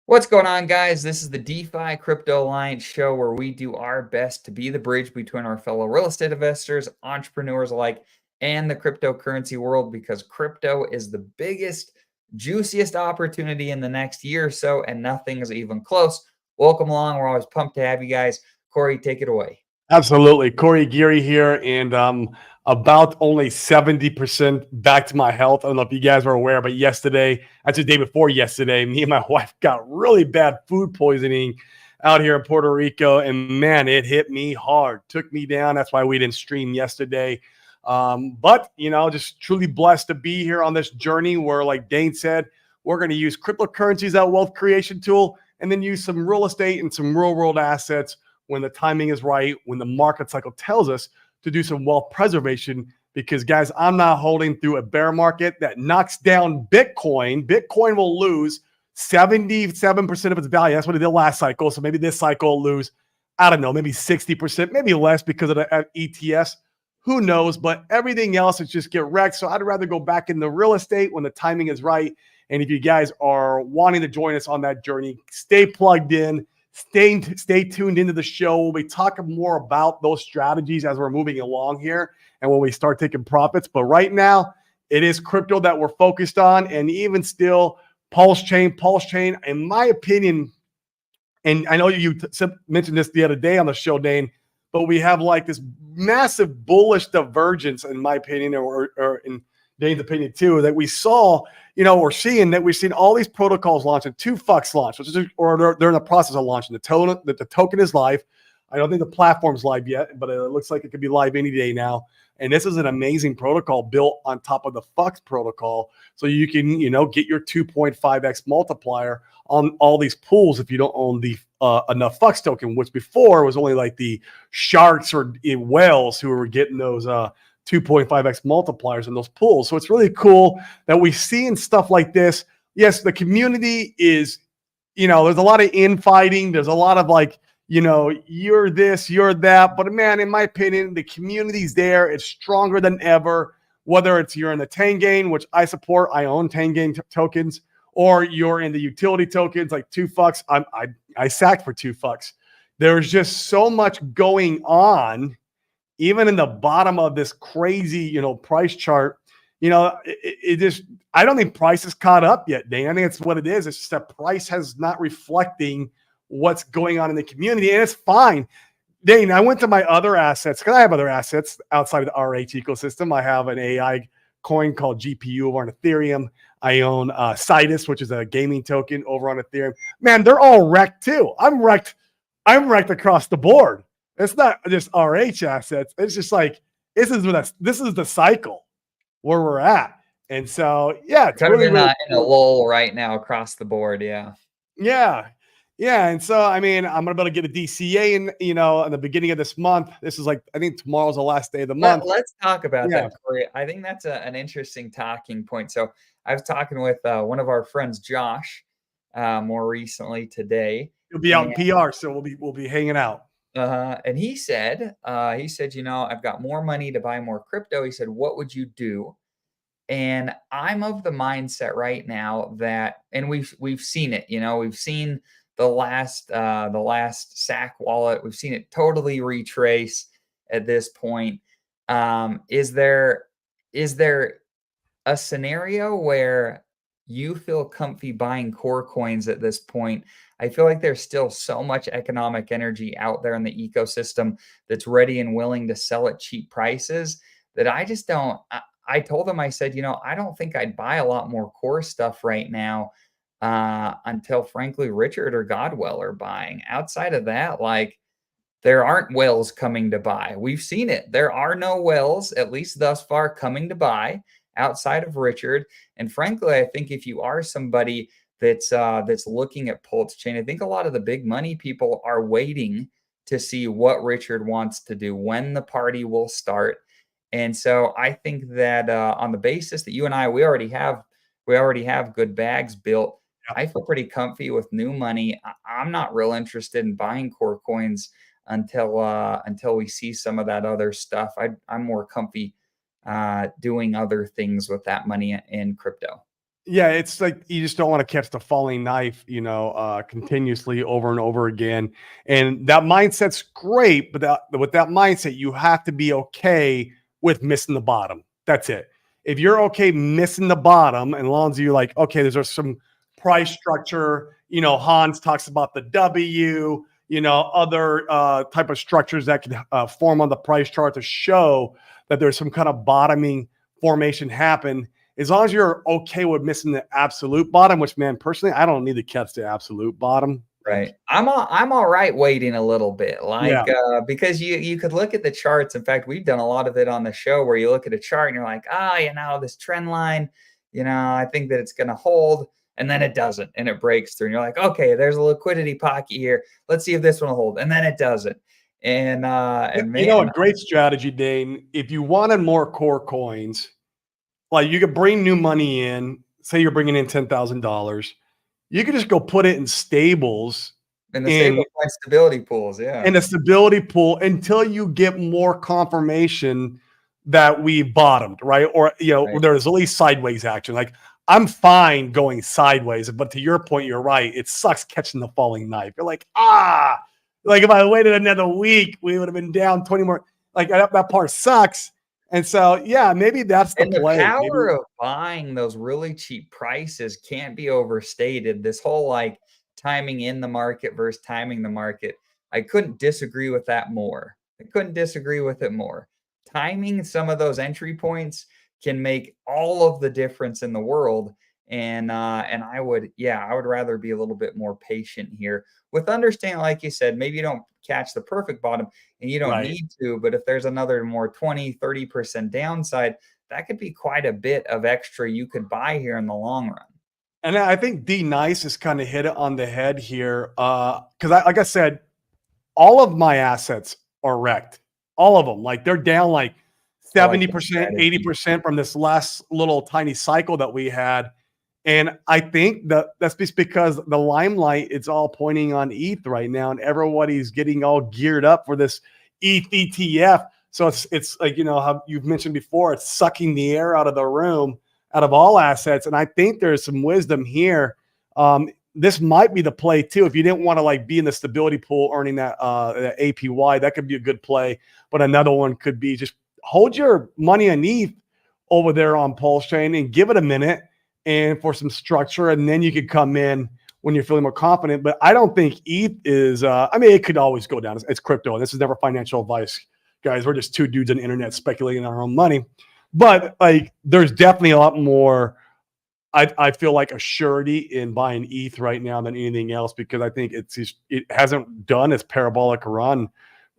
What's going on, guys? This is the DeFi Crypto Alliance show where we do our best to be the bridge between our fellow real estate investors, entrepreneurs alike, and the cryptocurrency world because crypto is the biggest, juiciest opportunity in the next year or so, and nothing's even close. Welcome along. We're always pumped to have you guys. Corey, take it away. Absolutely. Corey Geary here, and about only 70% back to my health. I don't know if you guys were aware, but yesterday, actually the day before yesterday, me and my wife got really bad food poisoning out here in Puerto Rico, and man, it hit me hard, took me down. That's why we didn't stream yesterday. But, just truly blessed to be here on this journey where, like Dane said, we're going to use cryptocurrencies as a wealth creation tool and then use some real estate and some real world assets when the timing is right, when the market cycle tells us to do some wealth preservation. Because, guys, I'm not holding through a bear market that knocks down Bitcoin. Bitcoin will lose 77% of its value. That's what it did last cycle. So maybe this cycle will lose, I don't know, maybe 60%, maybe less because of the ETS. Who knows? But everything else is just get wrecked. So I'd rather go back into real estate when the timing is right. And if you guys are wanting to join us on that journey, stay plugged in. Stay tuned into the show. We'll be talking more about those strategies as we're moving along here and when we start taking profits. But right now, it is crypto that we're focused on. And even still, Pulse Chain, in my opinion, and I know you mentioned this the other day on the show, Dane, but we have like this massive bullish divergence, in my opinion, or in Dane's opinion too, that we saw, we're seeing all these protocols launching. Phux launch, or they're in the process of launching. The token is live. I don't think the platform's live yet, but it looks like it could be live any day now. And this is an amazing protocol built on top of the Phux protocol. So you can, get your 2.5x multiplier on all these pools if you don't own the enough Phux token, which before was only like the sharks or whales who were getting those 2.5x multipliers in those pools. So it's really cool that we see in stuff like this. Yes, the community is, there's a lot of infighting. There's a lot of like, you're this, you're that. But man, in my opinion, the community's there. It's stronger than ever. Whether it's you're in the Tangain, which I support, I own Tangain tokens, or you're in the utility tokens like Phux. I sacked for Phux. There's just so much going on. Even in the bottom of this crazy, price chart, it just, I don't think price is caught up yet, Dane. I think it's what it is. It's just that price has not reflecting what's going on in the community, and it's fine. Dane, I went to my other assets because I have other assets outside of the RH ecosystem. I have an AI coin called GPU over on Ethereum. I own Citus, which is a gaming token over on Ethereum. Man, they're all wrecked too. I'm wrecked across the board. It's not just RH assets. It's just like this is the cycle where we're at, and so yeah, it's Kind of really in a lull right now across the board. Yeah. And so I mean, I'm gonna be able to get a DCA in the beginning of this month. This is like I think tomorrow's the last day of the month. Let's talk about that, Corey. I think that's an interesting talking point. So I was talking with one of our friends, Josh, more recently today. He'll be out in PR, so we'll be hanging out. And he said, I've got more money to buy more crypto. He said, what would you do? And I'm of the mindset right now that, and we've seen it, we've seen the last SAC wallet. We've seen it totally retrace at this point. Is there a scenario where you feel comfy buying core coins at this point? I feel like there's still so much economic energy out there in the ecosystem that's ready and willing to sell at cheap prices that I just don't. I told him, I said, I don't think I'd buy a lot more core stuff right now until, frankly, Richard or Godwell are buying. Outside of that, like, there aren't whales coming to buy. We've seen it. There are no whales, at least thus far, coming to buy outside of Richard. And frankly, I think if you are somebody that's looking at Pulse Chain, I think a lot of the big money people are waiting to see what Richard wants to do, when the party will start. And so I think that on the basis that you and I, we already have good bags built. I feel pretty comfy with new money. I'm not real interested in buying core coins until we see some of that other stuff. I'm more comfy doing other things with that money in crypto. Yeah, it's like you just don't want to catch the falling knife, continuously over and over again. And that mindset's great, but with that mindset, you have to be okay with missing the bottom. That's it. If you're okay missing the bottom, and as long as you're like, okay, there's some price structure, Hans talks about the W, other type of structures that can form on the price chart to show that there's some kind of bottoming formation happen. As long as you're okay with missing the absolute bottom, which, man, personally, I don't need to catch the absolute bottom. Right. Like, I'm all right waiting a little bit, yeah, because you could look at the charts. In fact, we've done a lot of it on the show where you look at a chart and you're like, this trend line, I think that it's going to hold, and then it doesn't, and it breaks through, and you're like, okay, there's a liquidity pocket here. Let's see if this one will hold, and then it doesn't. And a man, great strategy, Dane. If you wanted more core coins, like you could bring new money in. Say you're bringing in $10,000, you could just go put it in stables in the in stable coin stability pools, yeah, in a stability pool until you get more confirmation that we bottomed, right? Or right. there's at least sideways action. Like I'm fine going sideways, but to your point, you're right. It sucks catching the falling knife. You're like, like if I waited another week, we would have been down 20 more. Like that part sucks. And so, yeah, maybe that's the And the play. Maybe power of buying those really cheap prices can't be overstated. This whole, like, timing in the market versus timing the market, I couldn't disagree with that more. I couldn't disagree with it more. Timing some of those entry points can make all of the difference in the world, and I would rather be a little bit more patient here with understanding, like you said, maybe you don't catch the perfect bottom and you don't right. need to, but if there's another more 20-30% downside, that could be quite a bit of extra you could buy here in the long run. And I think D Nice has kind of hit it on the head here. Because like I said, all of my assets are wrecked. All of them. Like they're down like I like that 70%, strategy. 80% from this last little tiny cycle that we had. And I think that's just because the limelight, it's all pointing on ETH right now, and everybody's getting all geared up for this ETH ETF. So it's like, how you've mentioned before, it's sucking the air out of the room, out of all assets. And I think there's some wisdom here. This might be the play too. If you didn't want to like be in the stability pool earning that APY, that could be a good play. But another one could be just hold your money on ETH over there on Pulse Chain and give it a minute and for some structure, and then you could come in when you're feeling more confident. But I don't think ETH is. It could always go down. It's crypto, and this is never financial advice, guys. We're just two dudes on the internet speculating on our own money. But like, there's definitely a lot more. I feel like a surety in buying ETH right now than anything else, because I think it hasn't done its parabolic run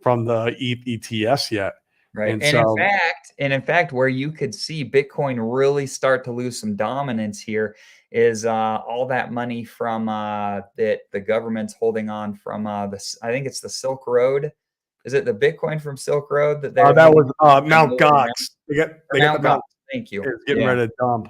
from the ETH ETFs yet. Right. And And in so, fact, where you could see Bitcoin really start to lose some dominance here is all that money from that the government's holding on from I think it's the Silk Road. Is it the Bitcoin from Silk Road that they're that holding was and Mount moving around? Gox. Or They got the Mount Gox. Mount Thank you. is getting Yeah. ready to dump.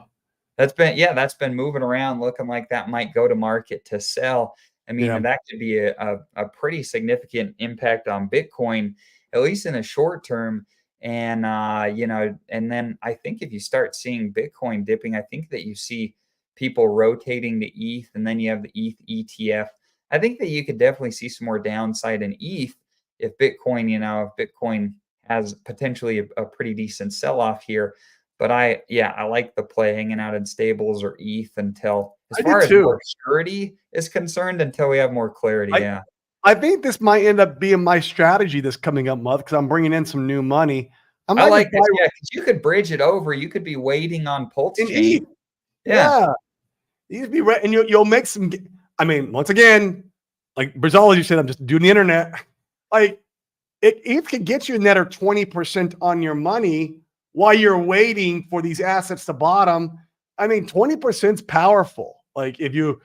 That's been moving around looking like that might go to market to sell. I mean, Yeah. and that could be a pretty significant impact on Bitcoin, at least in the short term. And and then I think if you start seeing Bitcoin dipping, I think that you see people rotating to ETH, and then you have the ETH ETF. I think that you could definitely see some more downside in ETH if Bitcoin has potentially a pretty decent sell-off here. But I like the play hanging out in stables or ETH until, as I did far as more too. surety is concerned, until we have more clarity. I Yeah. I think this might end up being my strategy this coming up month because I'm bringing in some new money. I I might like just buy this. Yeah, because you could bridge it over. You could be waiting on Pulse and eat. Chain. Yeah. Yeah, you just be ready, and you'll make some. I mean, once again, like Brazology said, I'm just doing the internet. Like it can get you another 20% on your money while you're waiting for these assets to bottom. I mean, 20% is powerful. Like if you're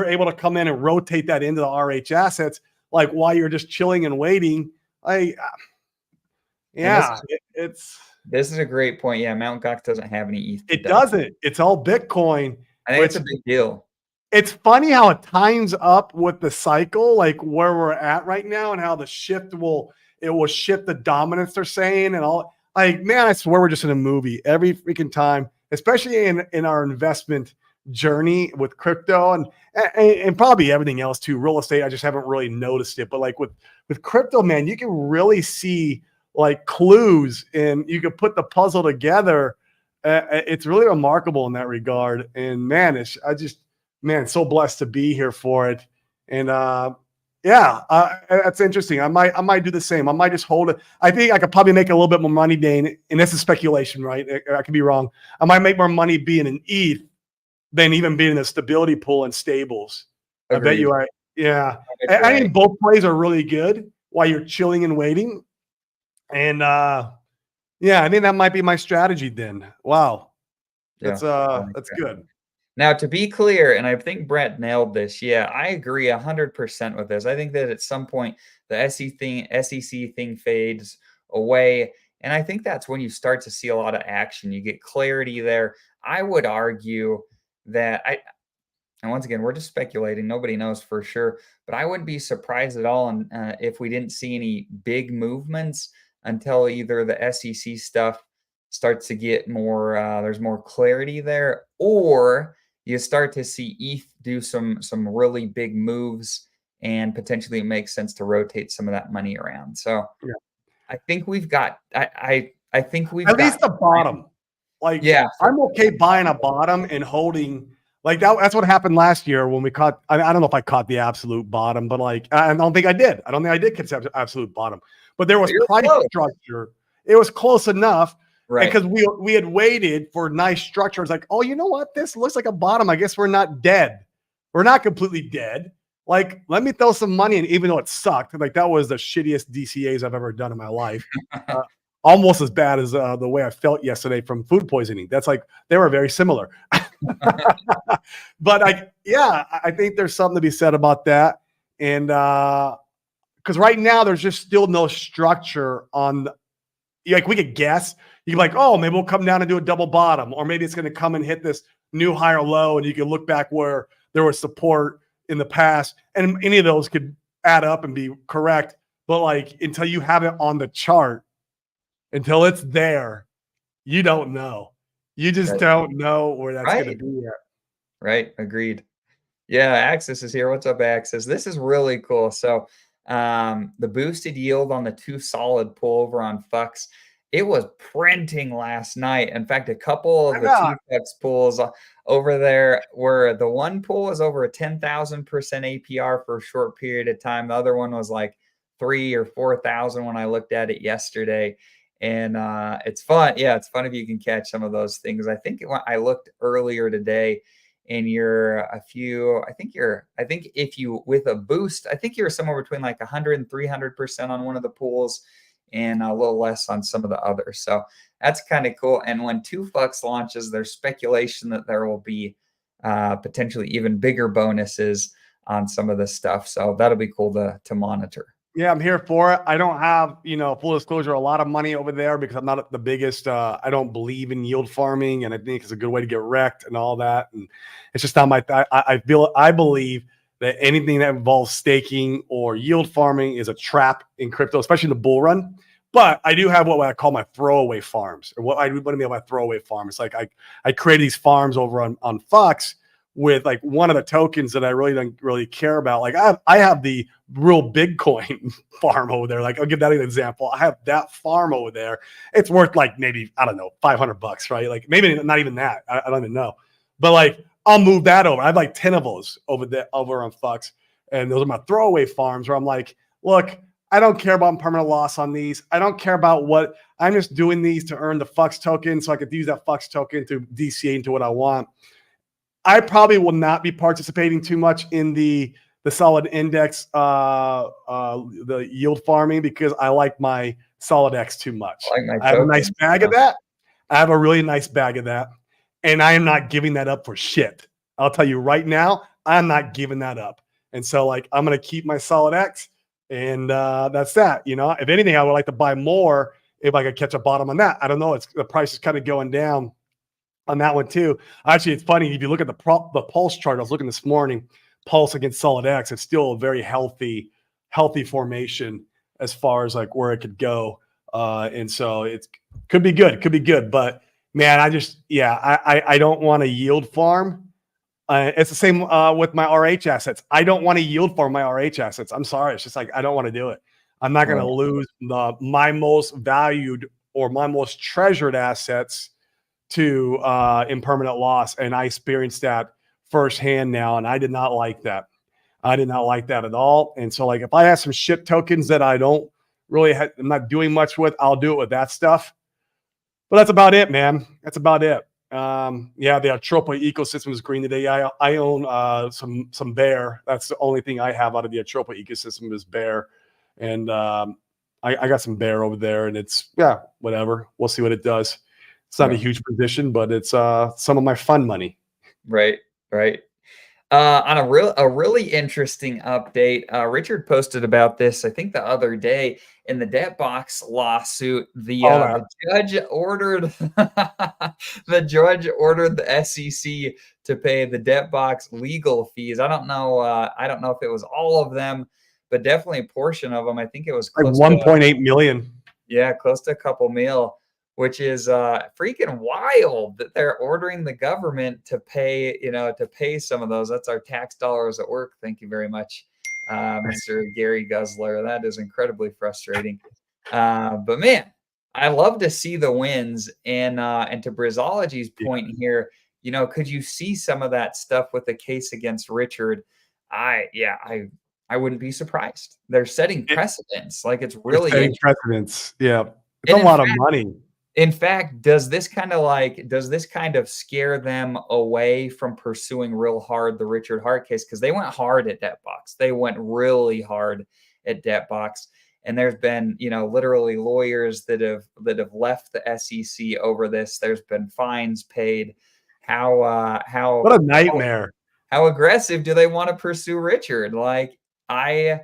able to come in and rotate that into the RH assets, like while you're just chilling and waiting, like And yeah, it's this is a great point. Yeah, Mt. Gox doesn't have any ETH to it dump. doesn't. It's all Bitcoin, I think it's which a big deal. it's funny how it times up with the cycle, like where we're at right now, and how the shift will shift the dominance they're saying and all. Like, man, I swear we're just in a movie every freaking time, especially in our investment journey with crypto and probably everything else too. Real estate, I just haven't really noticed it. But like with crypto, man, you can really see like clues and you can put the puzzle together. It's really remarkable in that regard. And man, man, so blessed to be here for it. And yeah, that's interesting. I might do the same. I might just hold it. I think I could probably make a little bit more money being, and this is speculation, right? I could be wrong. I might make more money being an ETH than even being in a stability pool and stables. I bet Agreed. you are. Yeah. I bet you're I right. think both plays are really good while you're chilling and waiting. And yeah, I think that might be my strategy then. Wow. Yeah. I like That's that. good. Now, to be clear, and I think Brett nailed this. Yeah, I agree 100% with this. I think that at some point the SEC thing fades away, and I think that's when you start to see a lot of action. You get clarity there. I would argue that and once again, we're just speculating. Nobody knows for sure, but I wouldn't be surprised at all if we didn't see any big movements until either the SEC stuff starts to get more. There's more clarity there, or you start to see ETH do some really big moves, and potentially it makes sense to rotate some of that money around. So Yeah. I think we've got. I think we've At got. least the bottom. Like Yeah. I'm okay buying a bottom and holding like that's what happened last year when we caught. I don't know if I caught the absolute bottom, but like I don't think I did. I don't think I did catch the absolute bottom. But there was You're price close. structure. It was close enough. Right. Because we had waited for nice structure. It's like, oh, you know what? This looks like a bottom. I guess we're not dead. We're not completely dead. Like, let me throw some money in, even though it sucked. Like, that was the shittiest DCAs I've ever done in my life. Almost as bad as the way I felt yesterday from food poisoning. That's like, they were very similar. But I think there's something to be said about that. And because right now there's just still no structure on like we could guess. You can be like, oh, maybe we'll come down and do a double bottom, or maybe it's going to come and hit this new higher low, and you can look back where there was support in the past, and any of those could add up and be correct. But like until you have it on the chart, until it's there, you don't know. You just don't know where that's going to be at. Right. Agreed. Yeah. Axis is here. What's up, Axis? This is really cool. So, the boosted yield on the 2 solid pull over on Phux, it was printing last night. In fact, a couple of the 2 Phux pulls over there where the one pull was over a 10,000% APR for a short period of time. The other one was like 3 or 4,000 when I looked at it yesterday. And it's fun. Yeah, it's fun if you can catch some of those things. I think I looked earlier today and I think if you with a boost, I think you're somewhere between like 100 and 300% on one of the pools and a little less on some of the others. So that's kind of cool. And when 2 Phux launches, there's speculation that there will be potentially even bigger bonuses on some of this stuff. So that'll be cool to monitor. Yeah, I'm here for it. I don't have, full disclosure, a lot of money over there because I'm not the biggest. I don't believe in yield farming, and I think it's a good way to get wrecked and all that. And it's just not my. I believe that anything that involves staking or yield farming is a trap in crypto, especially in the bull run. But I do have what I call my throwaway farms, or what I mean by throwaway farm. It's like I create these farms over on Phux with like one of the tokens that I really don't really care about. Like I have the real Bitcoin farm over there. Like I'll give that an example. I have that farm over there. It's worth like maybe, I don't know, $500, right? Like maybe not even that. I don't even know. But like I'll move that over. I have like 10 of those over on Phux. And those are my throwaway farms where I'm like, look, I don't care about permanent loss on these. I don't care about what I'm just doing these to earn the Phux token so I could use that Phux token to DCA into what I want. I probably will not be participating too much in the solid index, the yield farming because I like my solid X too much. I have a nice bag of that. I have a really nice bag of that. And I am not giving that up for shit. I'll tell you right now, I'm not giving that up. And so like, I'm going to keep my solid X and that's that. If anything, I would like to buy more if I could catch a bottom on that. I don't know. The price is kind of going down on that one too. Actually, it's funny if you look at the pulse chart. I was looking this morning, pulse against solid X. It's still a very healthy formation as far as like where it could go. And so it could be good. But man, I don't want to yield farm. It's the same with my RH assets. I don't want to yield for my RH assets. I'm sorry. It's just like, I don't want to do it. I'm not going to Right. lose my most valued or my most treasured assets to impermanent loss. And I experienced that firsthand now. And I did not like that. I did not like that at all. And so, like, if I have some shit tokens that I don't really, I'm not doing much with, I'll do it with that stuff. But that's about it, man. That's about it. Yeah, the Atropa ecosystem is green today. I own some bear. That's the only thing I have out of the Atropa ecosystem is bear, and I got some bear over there, and it's whatever. We'll see what it does. It's not a Right. huge position, but it's some of my fun money. Right. Right. On a really interesting update, Richard posted about this, I think the other day in the debt box lawsuit. All that. The judge ordered the judge ordered the SEC to pay the debt box legal fees. I don't know. I don't know if it was all of them, but definitely a portion of them. I think it was Like close to 1.8 million. yeah, close to a couple mil, which is freaking wild that they're ordering the government to pay, to pay some of those. That's our tax dollars at work. Thank you very much, Mr. Gary Guzzler. That is incredibly frustrating. But man, I love to see the wins. And to Brizology's Yeah. point here, could you see some of that stuff with the case against Richard? I wouldn't be surprised. They're setting precedents. Like it's They're really setting interesting. precedents. Yeah, it's a And lot of money. in fact, does this kind of scare them away from pursuing real hard the Richard Hart case? Because they went hard at Debtbox. They went really hard at Debtbox. And there's been, literally lawyers that have left the SEC over this. There's been fines paid. What a nightmare. How aggressive do they want to pursue Richard? Like I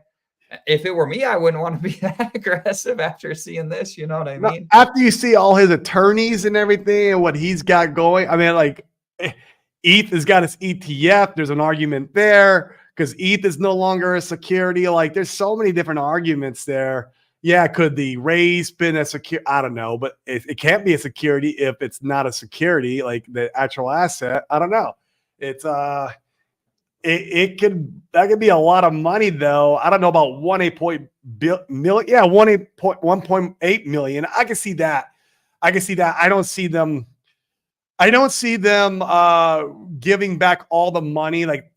if it were me, I wouldn't want to be that aggressive after seeing this. You know what I No, mean? after you see all his attorneys and everything and what he's got going, I mean, like, ETH has got his ETF. There's an argument there because ETH is no longer a security. Like, there's so many different arguments there. Yeah, could the raise been a secure? I don't know, but it can't be a security if it's not a security, like the actual asset. I don't know. It's that could be a lot of money though. I don't know about 1.8 million. Yeah, 1.8 million. I can see that. I can see that. I don't see them giving back all the money, like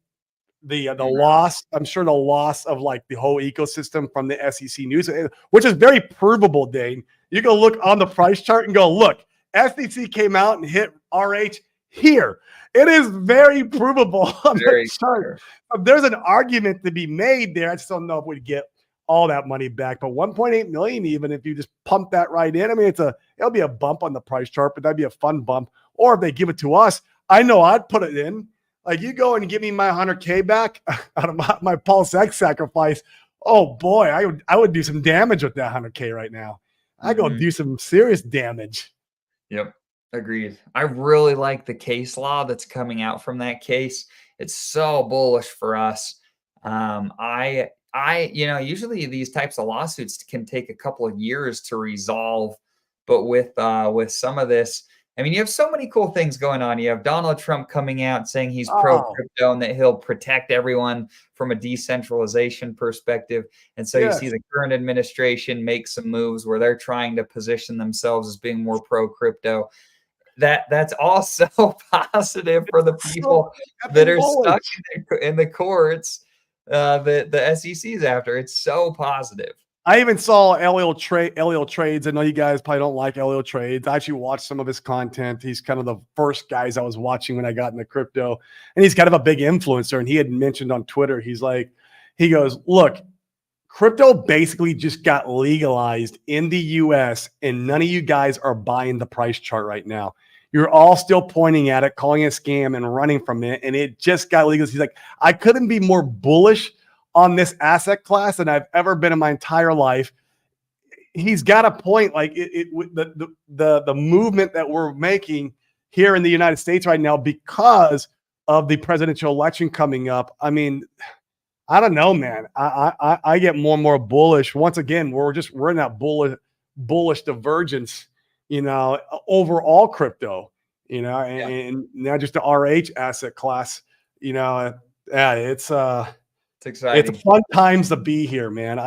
the loss. I'm sure the loss of like the whole ecosystem from the SEC news, which is very provable, Dane. You can look on the price chart and go, look, SEC came out and hit RH here. It is very provable on the chart. There's an argument to be made there. I just don't know if we'd get all that money back. But 1.8 million, even if you just pump that right in, I mean, it'll be a bump on the price chart, but that'd be a fun bump. Or if they give it to us, I know I'd put it in. Like, you go and give me my 100K back out of my Pulse X sacrifice. Oh boy, I would do some damage with that 100K right now. I go do some serious damage. Yep. Agreed. I really like the case law that's coming out from that case. It's so bullish for us. Usually these types of lawsuits can take a couple of years to resolve, but with some of this, I mean, you have so many cool things going on. You have Donald Trump coming out saying he's pro crypto and that he'll protect everyone from a decentralization perspective. And so you see the current administration make some moves where they're trying to position themselves as being more pro crypto. That's also positive for the people that are stuck in the courts that the SEC's after. It's so positive. I even saw Elio Trades. I know you guys probably don't like Elio Trades. I actually watched some of his content. He's kind of the first guys I was watching when I got into crypto. And he's kind of a big influencer. And he had mentioned on Twitter, he goes, look, crypto basically just got legalized in the US and none of you guys are buying the price chart right now. You're all still pointing at it, calling it a scam and running from it. And it just got legalized. He's like, I couldn't be more bullish on this asset class than I've ever been in my entire life. He's got a point. Like the movement that we're making here in the United States right now because of the presidential election coming up. I mean, I don't know, man. I get more and more bullish. Once again, we're in that bullish divergence, overall crypto, and not just the RH asset class. Yeah, it's It's it's exciting. fun times to be here, man.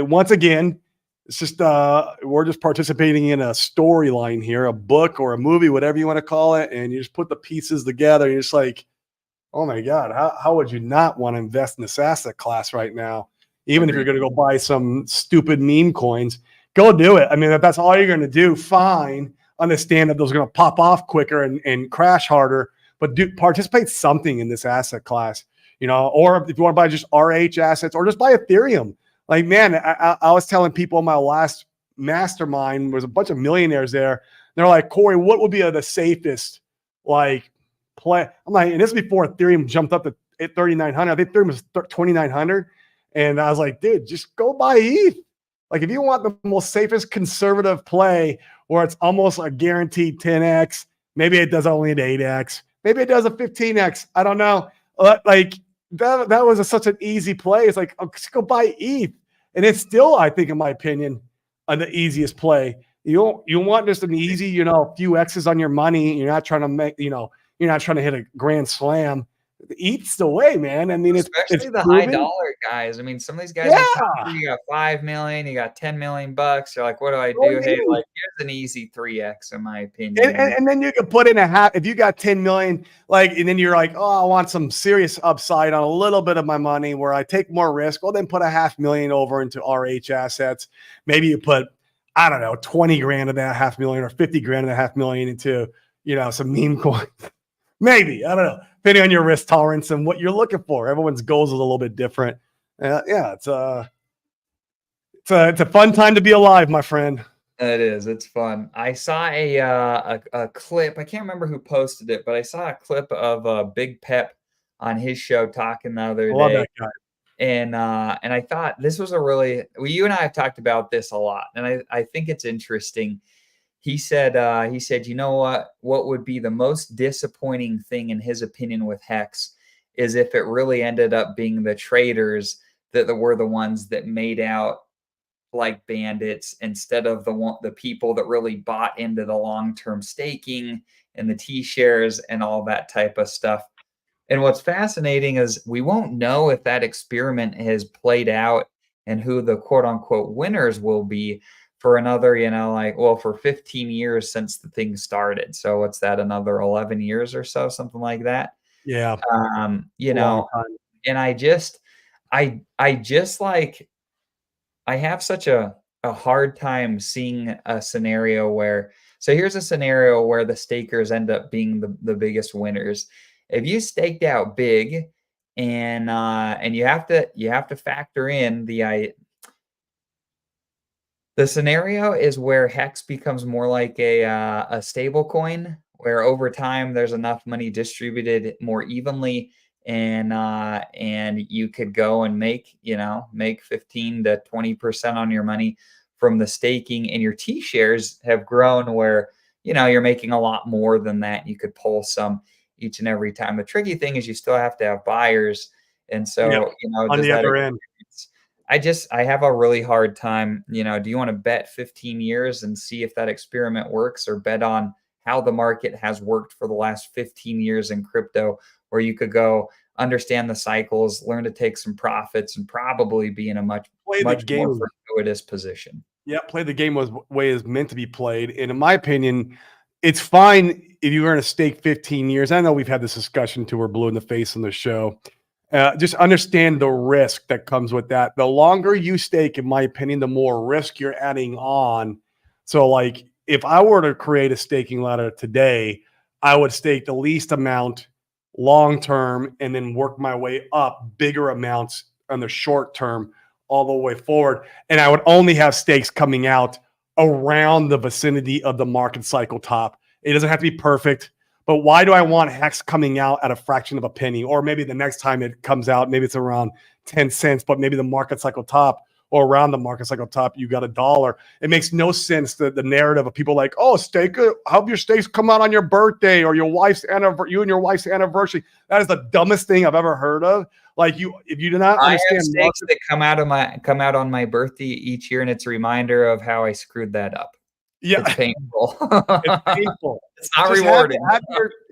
Once again, it's just we're just participating in a storyline here, a book or a movie, whatever you want to call it, and you just put the pieces together. You're just like, oh my God, how would you not want to invest in this asset class right now? Even if you're Agreed. going to go buy some stupid meme coins, go do it. I mean, if that's all you're going to do, fine. Understand that those are going to pop off quicker and crash harder, but do participate something in this asset class, or if you want to buy just RH assets or just buy Ethereum. Like, man, I was telling people in my last mastermind, there was a bunch of millionaires there. They're like, Corey, what would be the safest, like, play? I'm like, and this is before Ethereum jumped up to 3,900. I think Ethereum was 2,900. And I was like, dude, just go buy ETH. Like, if you want the most safest conservative play where it's almost a guaranteed 10x, maybe it does only an 8x, maybe it does a 15x. I don't know. Like, that was such an easy play. It's like, just go buy ETH. And it's still, I think, in my opinion, the easiest play. You want just an easy, a few X's on your money. You're not trying to make, you're not trying to hit a grand slam. ETH's the way, man. I mean, it's Especially the high proven. dollar guys. I mean, some of these guys we talk Yeah. to, you got 5 million, you got 10 million bucks. You're like, what do I What do do? Hey, you mean? like, here's an easy 3x in my opinion. And then you can put in a half if you got 10 million, like, and then you're like, oh, I want some serious upside on a little bit of my money where I take more risk. Well, then put a 500,000 over into RH assets. Maybe you put, I don't know, 20 grand of that 500,000 or 50 grand of that 500,000 into, some meme coins. Maybe, I don't know, depending on your risk tolerance and what you're looking for. Everyone's goals is a little bit different. Yeah, it's a fun time to be alive, my friend. It is. It's fun. I saw a clip. I can't remember who posted it, but I saw a clip of Big Pep on his show talking the other I love day, that guy. and I thought this was a really well, you and I have talked about this a lot, and I think it's interesting. He said, you know what would be the most disappointing thing in his opinion with Hex is if it really ended up being the traders that were the ones that made out like bandits instead of the people that really bought into the long-term staking and the T-shares and all that type of stuff. And what's fascinating is we won't know if that experiment has played out and who the quote unquote winners will be for another, for 15 years since the thing started. So what's that, another 11 years or so, something like that? Yeah, Um, you a long know, time. and I just like I have such a hard time seeing a scenario where so here's a scenario where the stakers end up being the biggest winners. If you staked out big and you have to factor in the scenario is where Hex becomes more like a stable coin, where over time there's enough money distributed more evenly, and you could go and make 15 to 20% on your money from the staking, and your T shares have grown where you're making a lot more than that. You could pull some each and every time. The tricky thing is you still have to have buyers, and Yeah, so on does the that other end. experience I have a really hard time, do you want to bet 15 years and see if that experiment works or bet on how the market has worked for the last 15 years in crypto, where you could go understand the cycles, learn to take some profits, and probably be in a much, Play the much more game. fortuitous position. Yeah, play the game was way is meant to be played. And in my opinion, it's fine if you're going to stake 15 years. I know we've had this discussion till we're blue in the face on the show. Just understand the risk that comes with that. The longer you stake, in my opinion, the more risk you're adding on. So, like, if I were to create a staking ladder today, I would stake the least amount long term and then work my way up bigger amounts on the short term all the way forward. And I would only have stakes coming out around the vicinity of the market cycle top. It doesn't have to be perfect, but why do I want Hex coming out at a fraction of a penny? Or maybe the next time it comes out, maybe it's around 10 cents, but maybe the market cycle top or around the market cycle top, you got $1. It makes no sense that the narrative of people like, oh, stake it, have your stakes come out on your birthday or your wife's anniversary, you and your wife's anniversary. That is the dumbest thing I've ever heard of. Like, if you do not I have understand stakes market, that come out on my birthday each year, and it's a reminder of how I screwed that up. It's yeah, painful. it's painful. It's not Just rewarding.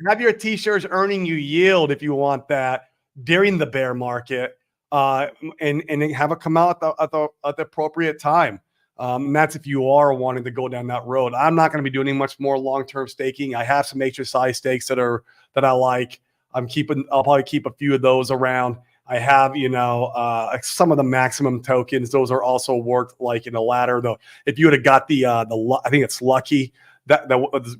have your T-shirts earning you yield if you want that, during the bear market, and have it come out at the appropriate time. And that's if you are wanting to go down that road. I'm not going to be doing much more long-term staking. I have some HSI stakes that I like. I'll probably keep a few of those around. I have, some of the maximum tokens. Those are also worked like in a ladder. Though, if you would have got I think it's Lucky. That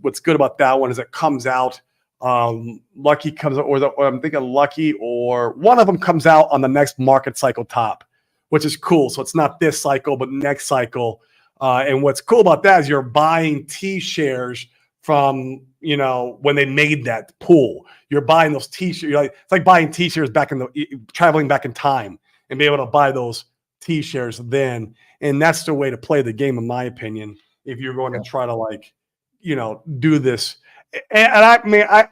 what's good about that one is it comes out. Lucky comes out, or I'm thinking Lucky, or one of them comes out on the next market cycle top, which is cool. So it's not this cycle, but next cycle. And what's cool about that is you're buying T shares from, when they made that pool. You're buying those T-shirts. It's like buying T-shirts traveling back in time and be able to buy those T-shirts then. And that's the way to play the game, in my opinion, if you're going to try to do this. And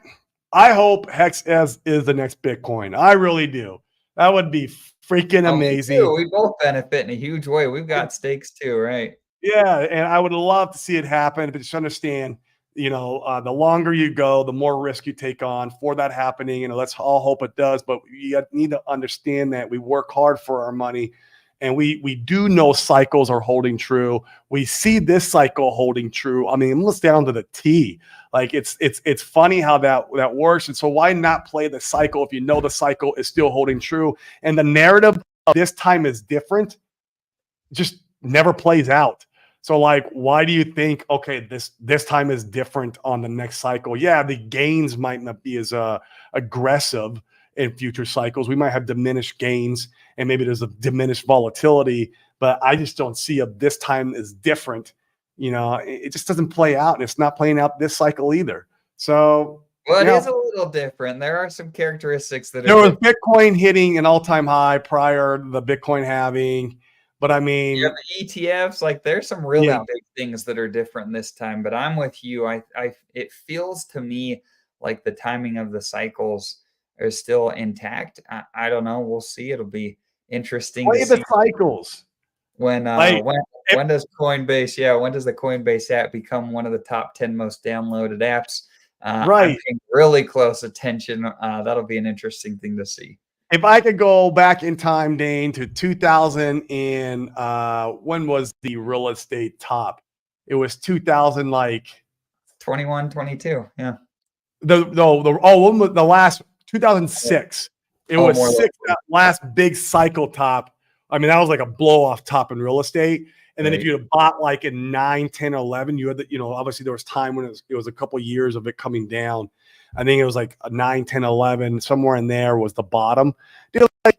I hope Hex is the next Bitcoin. I really do. That would be freaking amazing. We both benefit in a huge way. We've got stakes too, right? Yeah, and I would love to see it happen, but just understand, the longer you go, the more risk you take on for that happening. Let's all hope it does. But you need to understand that we work hard for our money, and we do know cycles are holding true. We see this cycle holding true. I mean, almost down to the T. Like it's funny how that works. And so why not play the cycle if you know the cycle is still holding true? And the narrative of this time is different, just never plays out. So why do you think, okay, this time is different on the next cycle? Yeah, the gains might not be as aggressive in future cycles. We might have diminished gains, and maybe there's a diminished volatility, but I just don't see this time is different. It just doesn't play out, and it's not playing out this cycle either. So, well, it is a little different. There are some characteristics that there was Bitcoin hitting an all-time high prior to the Bitcoin halving. But I mean, the ETFs, there's some really big things that are different this time. But I'm with you. It feels to me like the timing of the cycles are still intact. I don't know. We'll see. It'll be interesting to see the cycles. When does Coinbase? When does the Coinbase app become one of the top 10 most downloaded apps? Right. I'm paying really close attention. That'll be an interesting thing to see. If I could go back in time, Dane, to 2000 and when was the real estate top? It was 2000, 21, 22. Yeah. When was the last 2006? It was last big cycle top. I mean, that was like a blow off top in real estate. And then if you had bought in 9, 10, 11, you had obviously there was time when it was a couple of years of it coming down. I think it was like a 9, 10, 11, somewhere in there was the bottom. Dude, if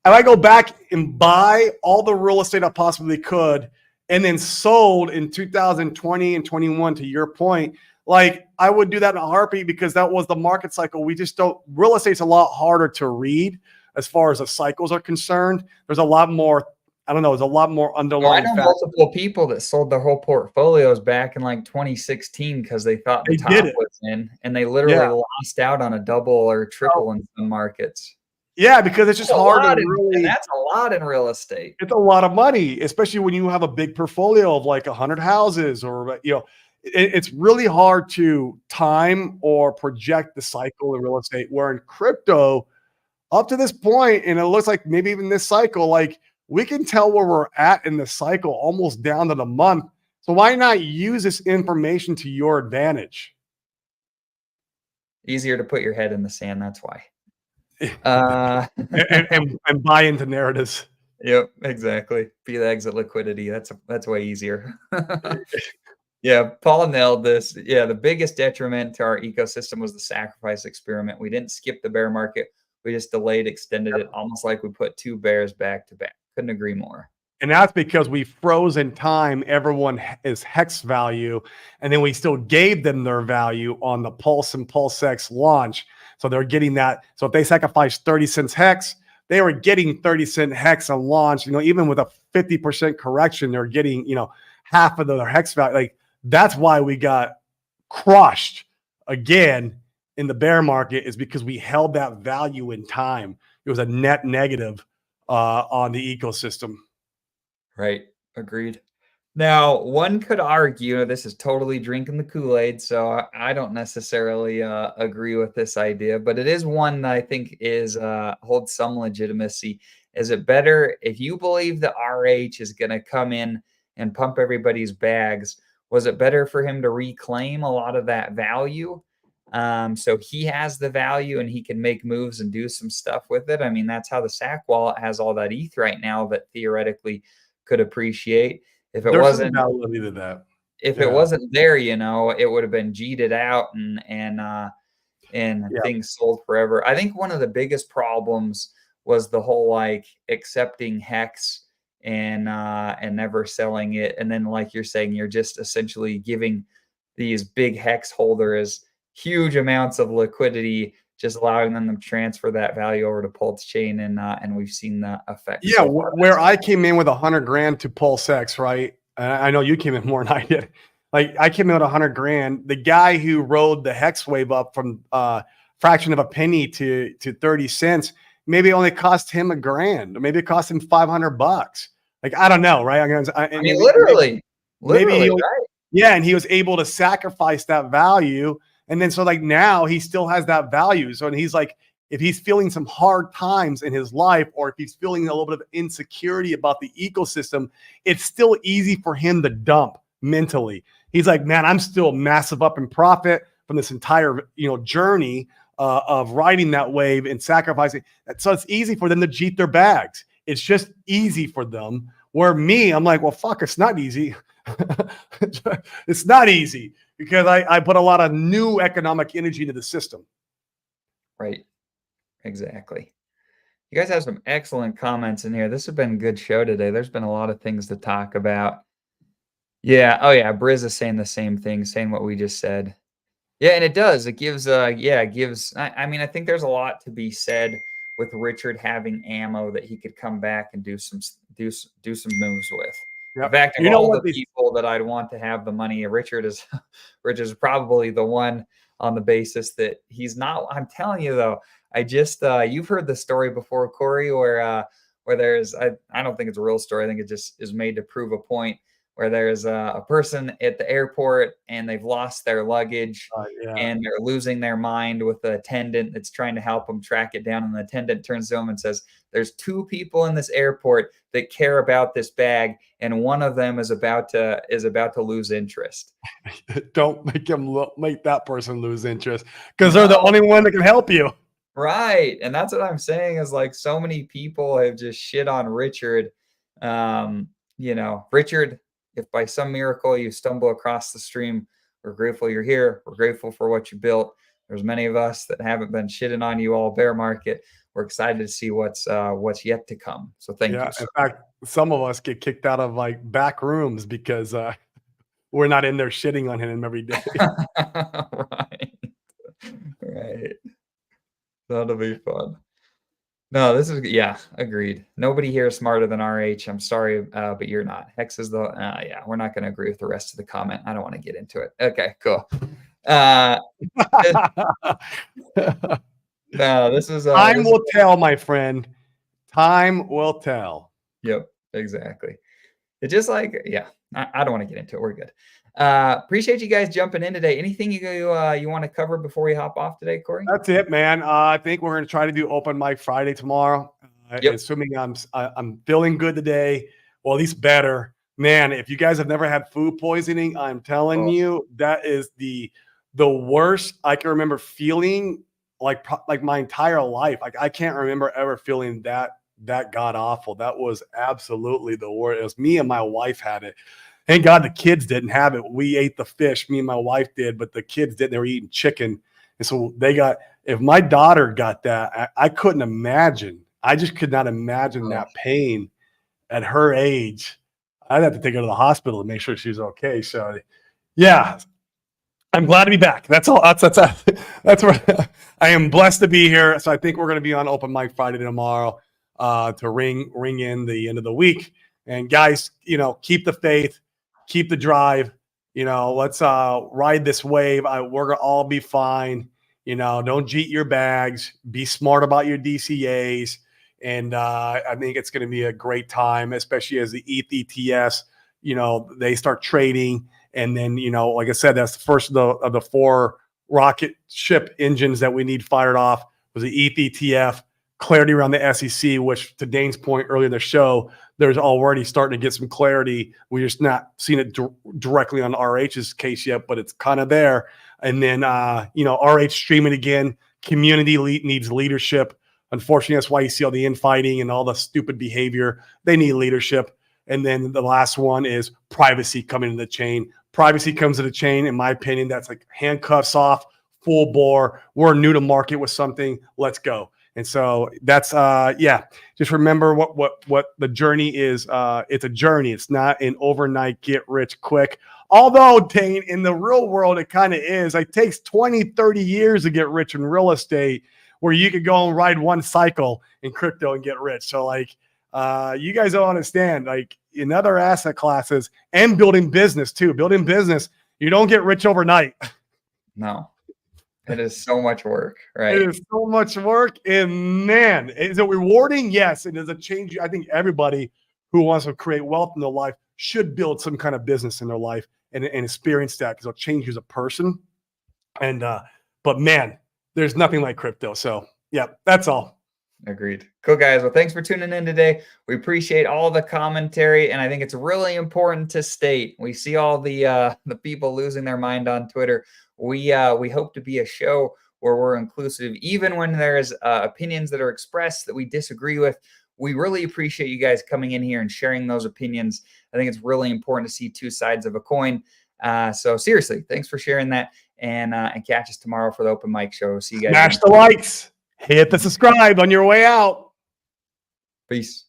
I go back and buy all the real estate I possibly could and then sold in 2020 and 21, to your point, I would do that in a heartbeat, because that was the market cycle. We just don't, real estate's a lot harder to read as far as the cycles are concerned. There's a lot more, there's a lot more underlying factors. I know multiple people that sold their whole portfolios back in 2016 because they thought the top was in, and they literally lost out on a double or triple in some markets. Yeah, because it's just hard to and that's a lot in real estate. It's a lot of money, especially when you have a big portfolio of 100 houses, or it's really hard to time or project the cycle in real estate. Where in crypto, up to this point, and it looks like maybe even this cycle, we can tell where we're at in the cycle almost down to the month. So why not use this information to your advantage? Easier to put your head in the sand. That's why. And buy into narratives. Yep, exactly. Be the exit liquidity. That's way easier. Yeah, Paul nailed this. Yeah, the biggest detriment to our ecosystem was the sacrifice experiment. We didn't skip the bear market. We just extended it, almost like we put two bears back to back. Couldn't agree more. And that's because we froze in time everyone is hex value, and then we still gave them their value on the Pulse and PulseX launch. So they're getting that. So if they sacrificed 30 cents hex, they were getting 30-cent hex on launch. Even with a 50% correction, they're getting, half of their hex value. That's why we got crushed again in the bear market, is because we held that value in time. It was a net negative on the ecosystem. Right. Agreed. Now, one could argue this is totally drinking the Kool-Aid, so I don't necessarily agree with this idea, but it is one that I think is holds some legitimacy. Is it better if you believe that RH is going to come in and pump everybody's bags? Was it better for him to reclaim a lot of that value? So he has the value and he can make moves and do some stuff with it. I mean, that's how the SAC wallet has all that ETH right now that theoretically could appreciate. If it There's some wasn't validity to that. if it Yeah. wasn't there, it would have been G'd out and Yeah. things sold forever. I think one of the biggest problems was the whole like accepting hex and never selling it. And then like you're saying, you're just essentially giving these big hex holders huge amounts of liquidity, just allowing them to transfer that value over to Pulse Chain, and we've seen the effect Yeah, so far. where I came in with 100 grand to Pulse X, right? And I know you came in more than I did. Like I came in with 100 grand. The guy who rode the hex wave up from fraction of a penny to 30 cents, maybe it only cost him a grand, or maybe it cost him $500. Like I don't know, right? I mean, Maybe, maybe literally, he, right? yeah, and he was able to sacrifice that value. And then so like now he still has that value. So and he's like, if he's feeling some hard times in his life, or if he's feeling a little bit of insecurity about the ecosystem, it's still easy for him to dump mentally. He's like, man, I'm still massive up in profit from this entire journey of riding that wave and sacrificing. So it's easy for them to jeet their bags. It's just easy for them. Where me, I'm like, well, fuck, it's not easy. It's not easy because I put a lot of new economic energy into the system. Right. Exactly. You guys have some excellent comments in here. This has been a good show today. There's been a lot of things to talk about. Yeah. Oh, yeah. Briz is saying the same thing, saying what we just said. Yeah, and it does. It gives, it gives. I mean, I think there's a lot to be said with Richard having ammo that he could come back and do some moves with. In Yep. fact, of You know all the what? people that I'd want to have the money, Richard is Richard is probably the one on the basis that he's not. I'm telling you though, I just you've heard the story before, Corey, where there's I don't think it's a real story. I think it just is made to prove a point where there's a person at the airport and they've lost their luggage Yeah. and they're losing their mind with the attendant that's trying to help them track it down. And the attendant turns to them and says, there's two people in this airport that care about this bag, and one of them is about to lose interest. Don't make that person lose interest because they're the No, only one that can help you. right. And that's what I'm saying is like so many people have just shit on Richard. Richard, if by some miracle you stumble across the stream, we're grateful you're here. We're grateful for what you built. There's many of us that haven't been shitting on you all bear market. We're excited to see what's yet to come. So thank you, Yeah. sir. In fact, some of us get kicked out of like back rooms because we're not in there shitting on him every day. Right. Right. That'll be fun. No, this is yeah, agreed. Nobody here is smarter than RH. I'm sorry, but you're not. Hex is the yeah. We're not going to agree with the rest of the comment. I don't want to get into it. Okay, cool. No, this is Time will tell, my friend. Time will tell. Yep, exactly. It's just like yeah. I don't want to get into it. We're good. Appreciate you guys jumping in today. Anything you want to cover before we hop off today, Corey? That's it, man. I think we're going to try to do open mic Friday tomorrow. Yep. Assuming I'm feeling good today, or at least better. Man, if you guys have never had food poisoning, I'm telling you that is the worst I can remember feeling like my entire life. Like I can't remember ever feeling that god awful. That was absolutely the worst. It was me and my wife had it. Thank God the kids didn't have it. We ate the fish, me and my wife did, but the kids didn't. They were eating chicken. And so if my daughter got that, I couldn't imagine. I just could not imagine that pain at her age. I'd have to take her to the hospital to make sure she's okay. So yeah, I'm glad to be back. That's all. That's where I am blessed to be here. So I think we're going to be on open mic Friday tomorrow to ring in the end of the week. And guys, keep the faith, keep the drive. Let's ride this wave. We're gonna all be fine. Don't cheat your bags. Be smart about your DCAs. And I think it's going to be a great time, especially as the ETH ETS they start trading. And then, like I said, that's the first of the 4 rocket ship engines that we need fired off was the ETH ETF, clarity around the SEC, which to Dane's point earlier in the show, there's already starting to get some clarity. We're just not seeing it directly on RH's case yet, but it's kind of there. And then, RH streaming again, community needs leadership. Unfortunately, that's why you see all the infighting and all the stupid behavior. They need leadership. And then the last one is privacy coming into the chain. Privacy comes to the chain, in my opinion, that's like handcuffs off, full bore. We're new to market with something. Let's go. And so that's just remember what the journey is. It's a journey. It's not an overnight get rich quick. Although, Dane, in the real world, it kind of is. It takes 20, 30 years to get rich in real estate, where you could go and ride one cycle in crypto and get rich. So you guys don't understand, in other asset classes and building business too, you don't get rich overnight. No. It is so much work, right? It is so much work. And man, is it rewarding? Yes. It is a change. I think everybody who wants to create wealth in their life should build some kind of business in their life and experience that, because it'll change you as a person. And, but man, there's nothing like crypto. So yeah, that's all. Agreed. Cool, guys. Well, thanks for tuning in today. We appreciate all the commentary, and I think it's really important to state, we see all the people losing their mind on Twitter. We hope to be a show where we're inclusive, even when there's opinions that are expressed that we disagree with. We really appreciate you guys coming in here and sharing those opinions. I think it's really important to see 2 sides of a coin. So seriously, thanks for sharing that, and catch us tomorrow for the open mic show. See you guys. Smash the likes. Hit the subscribe on your way out. Peace.